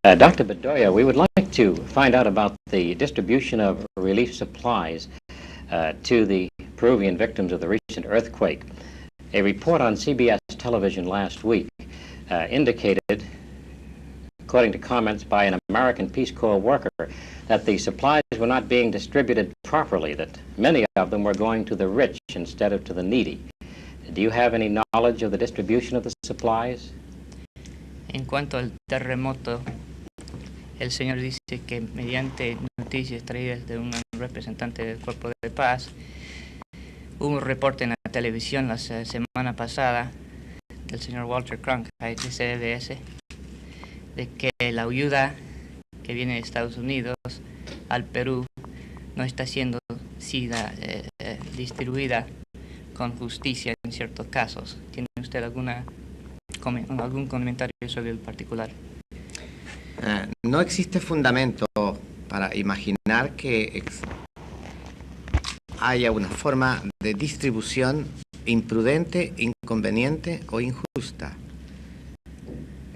Dr. Bedoya, we would like to find out about the distribution of relief supplies to the Peruvian victims of the recent earthquake. A report on CBS television last week indicated, according to comments by an American Peace Corps worker, that the supplies were not being distributed properly, that many of them were going to the rich instead of to the needy. Do you have any knowledge of the distribution of the supplies? En cuanto al terremoto, el señor dice que mediante noticias traídas de un representante del Cuerpo de Paz, hubo un reporte en la televisión la semana pasada del señor Walter Cronkite de CBS de que la ayuda que viene de Estados Unidos al Perú no está siendo distribuida con justicia en ciertos casos. ¿Tiene usted algún comentario sobre el particular? No existe fundamento para imaginar que haya una forma de distribución imprudente, inconveniente o injusta.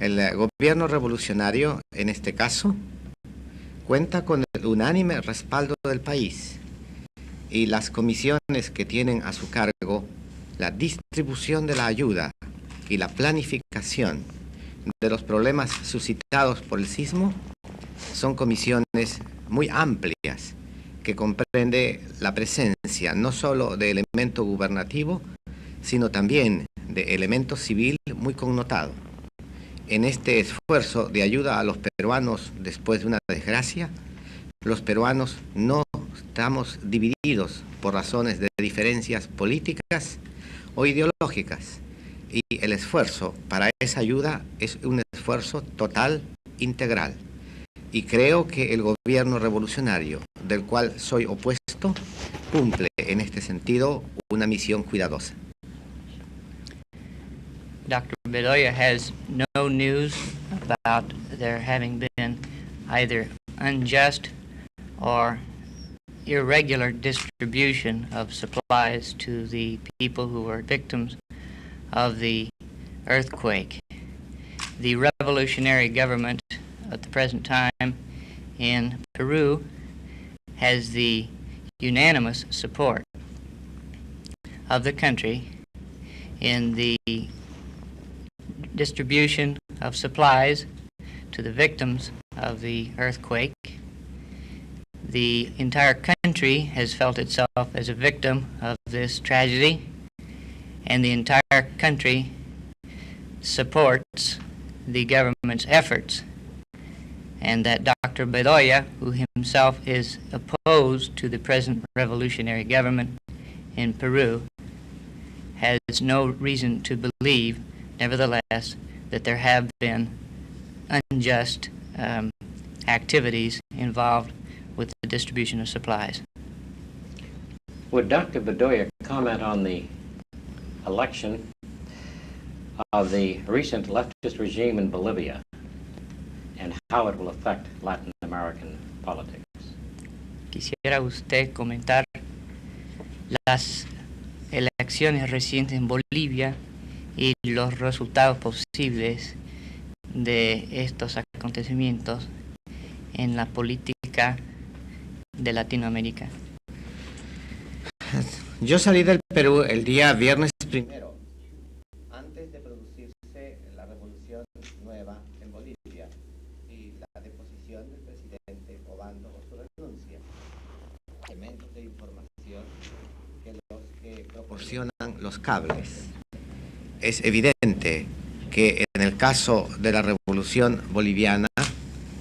El gobierno revolucionario, en este caso, cuenta con el unánime respaldo del país y las comisiones que tienen a su cargo la distribución de la ayuda y la planificación de los problemas suscitados por el sismo son comisiones muy amplias que comprende la presencia no solo de elemento gubernativo, sino también de elemento civil muy connotado. En este esfuerzo de ayuda a los peruanos después de una desgracia, los peruanos no estamos divididos por razones de diferencias políticas o ideológicas, y el esfuerzo para esa ayuda es un esfuerzo total, integral. Y creo que el gobierno revolucionario, del cual soy opuesto, cumple en este sentido una misión cuidadosa. Dr. Bedoya has no news about there having been either unjust or irregular distribution of supplies to the people who were victims of the earthquake. The revolutionary government at the present time in Peru has the unanimous support of the country in the distribution of supplies to the victims of the earthquake. The entire country has felt itself as a victim of this tragedy, and the entire country supports the government's efforts, and that Dr. Bedoya, who himself is opposed to the present revolutionary government in Peru, has no reason to believe, nevertheless, that there have been unjust activities involved with the distribution of supplies. Would Dr. Bedoya comment on the election of the recent leftist regime in Bolivia and how it will affect Latin American politics? ¿Quisiera usted comentar las elecciones recientes en Bolivia y los resultados posibles de estos acontecimientos en la política de Latinoamérica? Yo salí del Perú el día viernes primero, antes de producirse la revolución nueva en Bolivia y la deposición del presidente Obando o su renuncia. Elementos de información que los que proporcionan los cables. Es evidente que en el caso de la revolución boliviana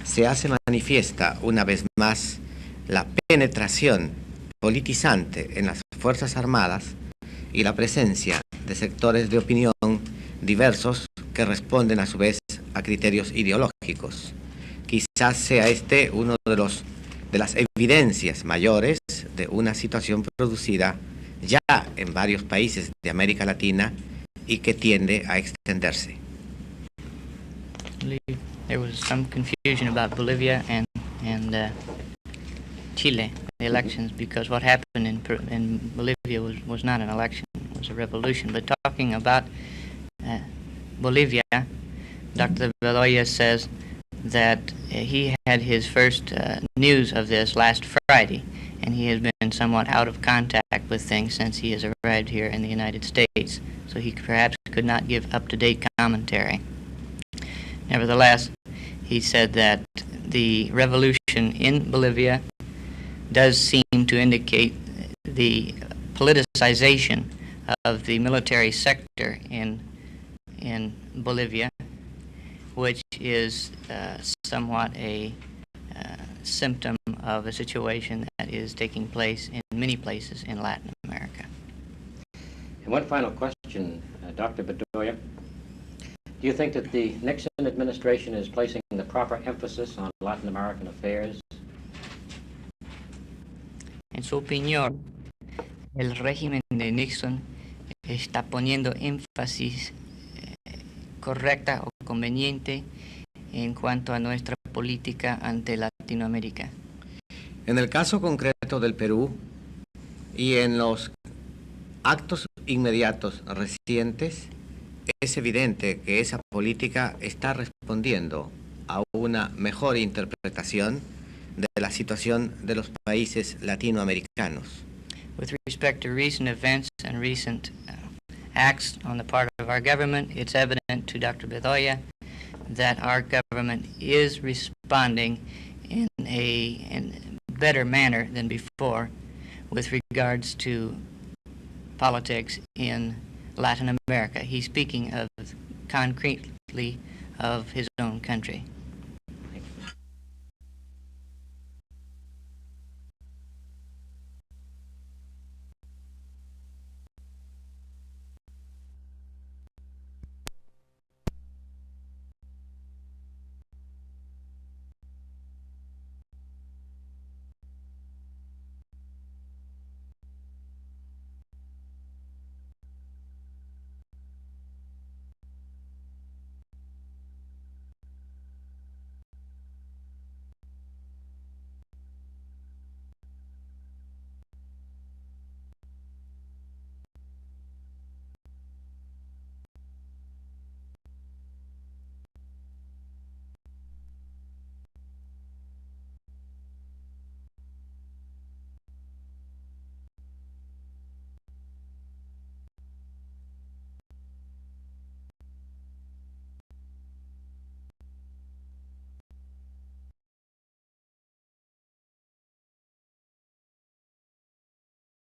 se hace manifiesta una vez más la penetración politizante en las Fuerzas Armadas y la presencia de sectores de opinión diversos que responden a su vez a criterios ideológicos. Quizás sea este uno de las evidencias mayores de una situación producida ya en varios países de América Latina y que tiende a extenderse. There was some confusion about Bolivia and Chile, the elections, because what happened in Bolivia was not an election, it was a revolution. But talking about Bolivia, Dr. Bedoya says that he had his first news of this last Friday, and he has been somewhat out of contact with things since he has arrived here in the United States, so he perhaps could not give up-to-date commentary. Nevertheless, he said that the revolution in Bolivia does seem to indicate the politicization of the military sector in Bolivia, which is somewhat a symptom of a situation that is taking place in many places in Latin America. And one final question, Dr. Bedoya. Do you think that the Nixon administration is placing the proper emphasis on Latin American affairs? En su opinión, el régimen de Nixon está poniendo énfasis correcta o conveniente en cuanto a nuestra política ante Latinoamérica. En el caso concreto del Perú y en los actos inmediatos recientes, es evidente que esa política está respondiendo a una mejor interpretación de la situación de los países latinoamericanos. With respect to recent events and recent acts on the part of our government, it's evident to Dr. Bedoya that our government is responding in a better manner than before with regards to politics in Latin America. He's speaking of concretely of his own country.